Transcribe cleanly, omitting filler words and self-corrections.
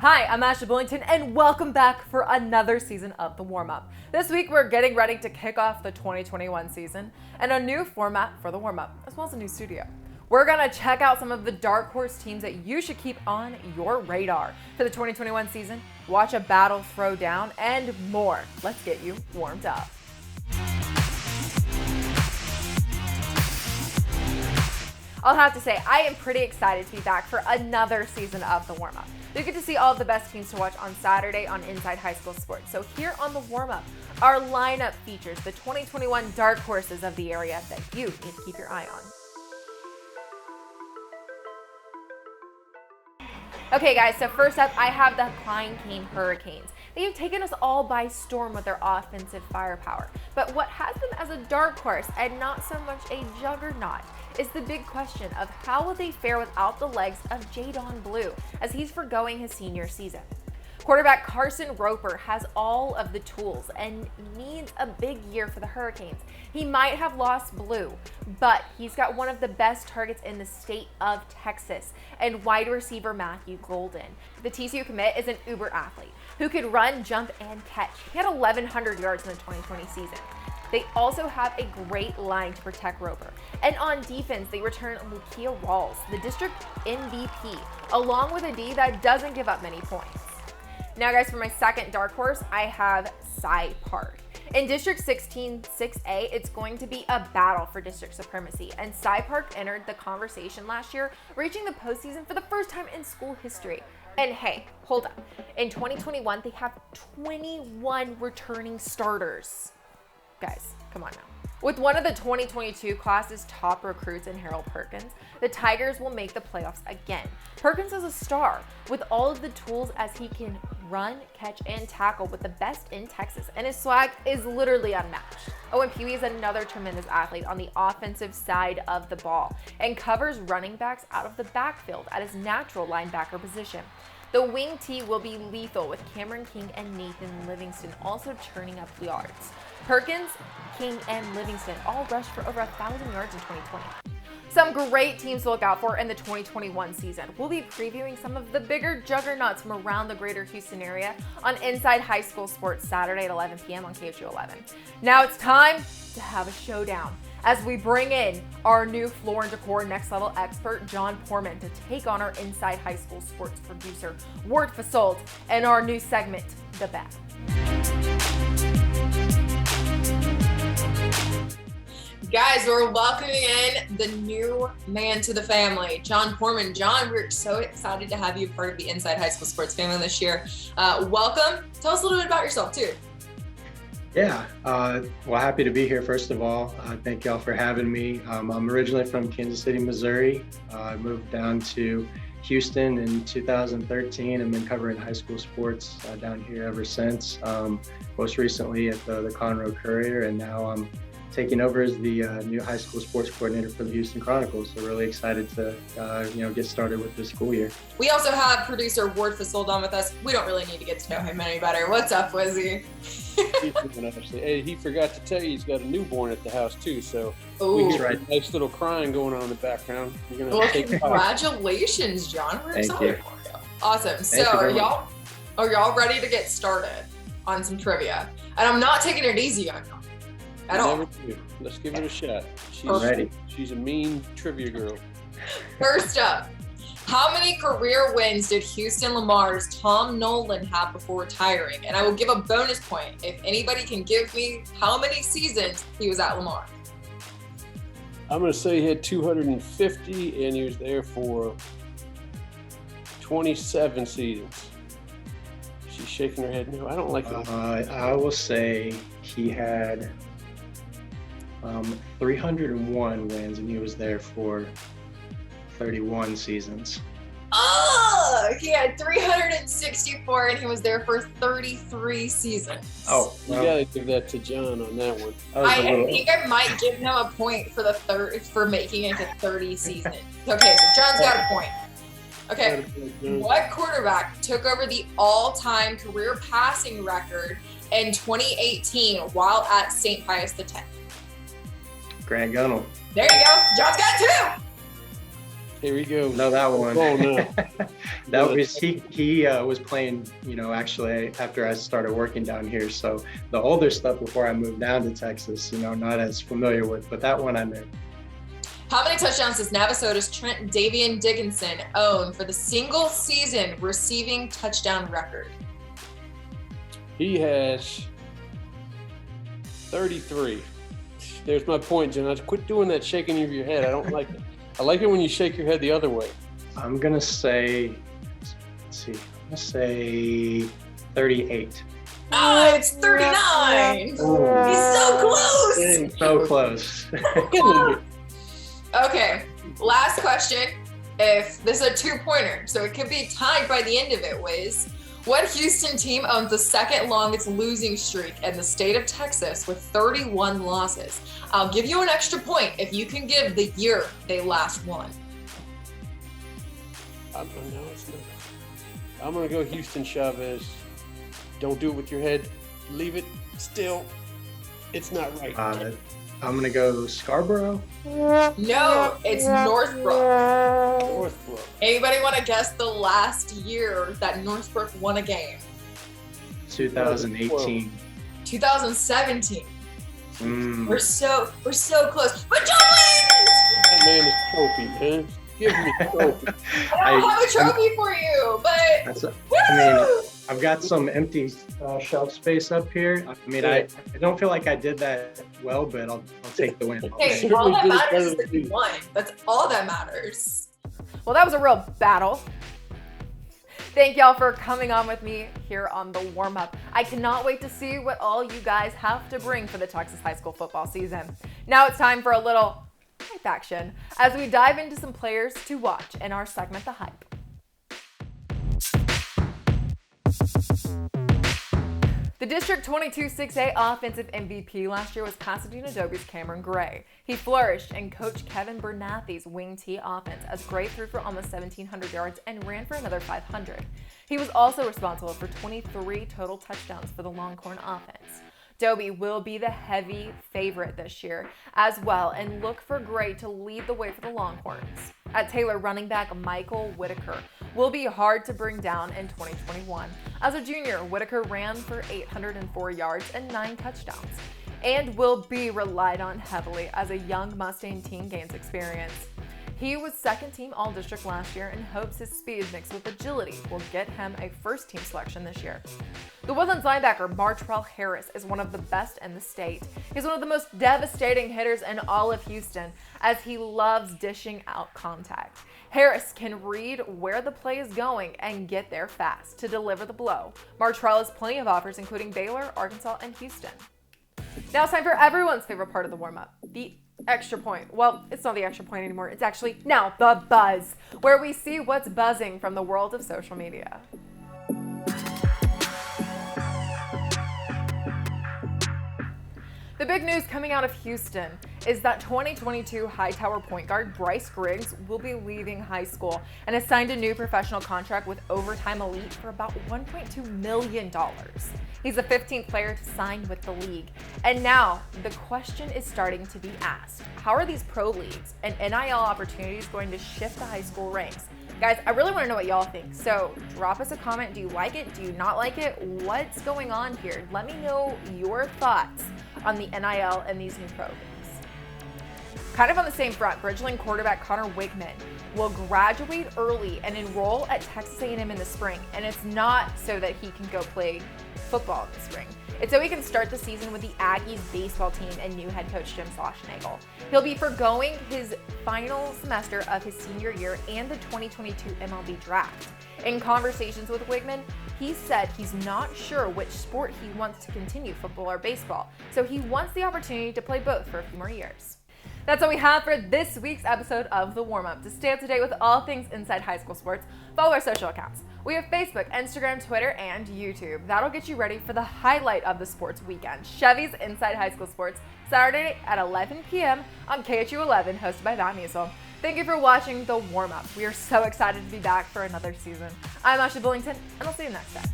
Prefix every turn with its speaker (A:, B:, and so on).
A: Hi, I'm Ashley Bullington, and welcome back for another season of the Warmup. This week, we're getting ready to kick off the 2021 season and a new format for the Warmup, as well as a new studio. We're gonna check out some of the dark horse teams that you should keep on your radar for the 2021 season, watch a battle throw down, and more. Let's get you warmed up. I'll have to say, I am pretty excited to be back for another season of the Warmup. You get to see all of the best teams to watch on Saturday on Inside High School Sports. So here on the Warmup, our lineup features the 2021 dark horses of the area that you need to keep your eye on. Okay guys, so first up, I have the Klein Cain Hurricanes. They have taken us all by storm with their offensive firepower. But what has them as a dark horse and not so much a juggernaut is the big question of how will they fare without the legs of Jadon Blue as he's forgoing his senior season. Quarterback Carson Roper has all of the tools and needs a big year for the Hurricanes. He might have lost Blue, but he's got one of the best targets in the state of Texas and wide receiver Matthew Golden. The TCU commit is an uber athlete who could run, jump, and catch. He had 1,100 yards in the 2020 season. They also have a great line to protect Roper. And on defense, they return Lukia Walls, the district MVP, along with a D that doesn't give up many points. Now guys, for my second dark horse, I have Cy Park. In District 16 6A, it's going to be a battle for district supremacy, and Cy Park entered the conversation last year, reaching the postseason for the first time in school history. And hey, hold up. In 2021, they have 21 returning starters. Guys, come on now. With one of the 2022 class's top recruits in Harold Perkins, the Tigers will make the playoffs again. Perkins is a star with all of the tools as he can run, catch, and tackle with the best in Texas, and his swag is literally unmatched. Owen Pee-wee is another tremendous athlete on the offensive side of the ball and covers running backs out of the backfield at his natural linebacker position. The wing T will be lethal with Cameron King and Nathan Livingston also churning up yards. Perkins, King, and Livingston all rushed for over 1,000 yards in 2020. Some great teams to look out for in the 2021 season. We'll be previewing some of the bigger juggernauts from around the greater Houston area on Inside High School Sports Saturday at 11 p.m. on KHU 11. Now it's time to have a showdown as we bring in our new floor and decor next level expert, John Porman, to take on our Inside High School Sports producer, Ward Fasold, and our new segment, The Bet.
B: Guys, we're welcoming in the new man to the family, John Porman. John, we're so excited to have you part of the Inside High School Sports family this year. Welcome. Tell us a little bit about yourself, too.
C: Yeah, well, happy to be here, first of all. Thank y'all for having me. I'm originally from Kansas City, Missouri. I moved down to Houston in 2013 and been covering high school sports down here ever since. Most recently at the Conroe Courier, and now I'm taking over as the new high school sports coordinator for the Houston Chronicles. So really excited to get started with this school year.
B: We also have producer Ward Fasold on with us. We don't really need to get to know him any better. What's up, Wizzy?
D: Hey, he forgot to tell you he's got a newborn at the house too, so
B: Ooh.
D: we hear a nice little crying going on in the background. You're gonna take
B: congratulations, John. We're excited for you. Awesome. So are y'all ready to get started on some trivia? And I'm not taking it easy on y'all at all.
D: Let's give it a shot.
C: She's ready.
D: She's a mean trivia girl.
B: First up, how many career wins did Houston Lamar's Tom Nolan have before retiring? And I will give a bonus point if anybody can give me how many seasons he was at Lamar.
D: I'm going to say he had 250, and he was there for 27 seasons. She's shaking her head no. I don't like that.
C: I will say he had 301 wins, and he was there for 31 seasons.
B: Oh, he had 364 and he was there for 33 seasons.
C: Oh,
D: well, you gotta give that to John on that one.
B: I think I might give him a point for making it to 30 seasons. Okay, so John's got a point. Okay, what quarterback took over the all-time career passing record in 2018 while at St. Pius X?
C: Grant Gunnell.
B: There you go. John's got two.
D: Here we go.
C: Know that one.
D: Oh, no.
C: That was he was playing, actually after I started working down here. So the older stuff before I moved down to Texas, not as familiar with, but that one I knew.
B: How many touchdowns does Navasota's Trent Davian Dickinson own for the single season receiving touchdown record?
D: He has 33. There's my point, John. Quit doing that shaking of your head. I don't like it. I like it when you shake your head the other way.
C: I'm going to say, 38.
B: Oh, it's 39.
C: Oh.
B: He's so close.
C: So close.
B: Okay, last question. If this is a 2-pointer, so it could be tied by the end of it, Wiz. What Houston team owns the second longest losing streak in the state of Texas with 31 losses? I'll give you an extra point if you can give the year they last won.
D: I'm going to go Houston Chavez. Don't do it with your head. Leave it still. It's not right.
C: I'm going to go Scarborough.
B: No, it's Northbrook.
D: Northbrook.
B: Anybody want to guess the last year that Northbrook won a game?
C: 2018.
B: 2017. We're so close. But John
D: That man is trophy, man. Give me a trophy.
B: I don't have a trophy for you, but
C: I've got some empty shelf space up here. I don't feel like I did that well, but I'll take the win.
B: hey, all that matters is that you won. That's all that matters.
A: Well, that was a real battle. Thank y'all for coming on with me here on the warm-up. I cannot wait to see what all you guys have to bring for the Texas high school football season. Now it's time for a little hype action as we dive into some players to watch in our segment, The Hype. The District 22 6A offensive MVP last year was Pasadena Dobie's Cameron Gray. He flourished in Coach Kevin Bernathy's wing T offense as Gray threw for almost 1,700 yards and ran for another 500. He was also responsible for 23 total touchdowns for the Longhorn offense. Dobie will be the heavy favorite this year as well and look for Gray to lead the way for the Longhorns. At Taylor, running back Michael Whitaker will be hard to bring down in 2021. As a junior, Whitaker ran for 804 yards and 9 touchdowns and will be relied on heavily as a young Mustang team gains experience. He was second team All-District last year and hopes his speed mixed with agility will get him a first-team selection this year. The Woodlands linebacker Martrell Harris is one of the best in the state. He's one of the most devastating hitters in all of Houston as he loves dishing out contact. Harris can read where the play is going and get there fast to deliver the blow. Martrell has plenty of offers including Baylor, Arkansas, and Houston. Now it's time for everyone's favorite part of the warm-up, the extra point. Well, it's not the extra point anymore. It's actually now the buzz, where we see what's buzzing from the world of social media. The big news coming out of Houston is that 2022 Hightower point guard Bryce Griggs will be leaving high school and has signed a new professional contract with Overtime Elite for about $1.2 million. He's the 15th player to sign with the league. And now the question is starting to be asked. How are these pro leagues and NIL opportunities going to shift the high school ranks? Guys, I really want to know what y'all think. So drop us a comment. Do you like it? Do you not like it? What's going on here? Let me know your thoughts on the NIL and these new programs. Kind of on the same front, Bridgeland quarterback Connor Wigman will graduate early and enroll at Texas A&M in the spring. And it's not so that he can go play football in the spring. It's so he can start the season with the Aggies baseball team and new head coach Jim Schlossnagle. He'll be forgoing his final semester of his senior year and the 2022 MLB draft. In conversations with Wigman, he said he's not sure which sport he wants to continue, football or baseball, so he wants the opportunity to play both for a few more years. That's all we have for this week's episode of The Warm-Up. To stay up to date with all things inside high school sports, follow our social accounts. We have Facebook, Instagram, Twitter, and YouTube. That'll get you ready for the highlight of the sports weekend, Chevy's Inside High School Sports, Saturday at 11 p.m. on KHU 11, hosted by Matt Musil. Thank you for watching The Warm-Up. We are so excited to be back for another season. I'm Ashley Billington, and I'll see you next time.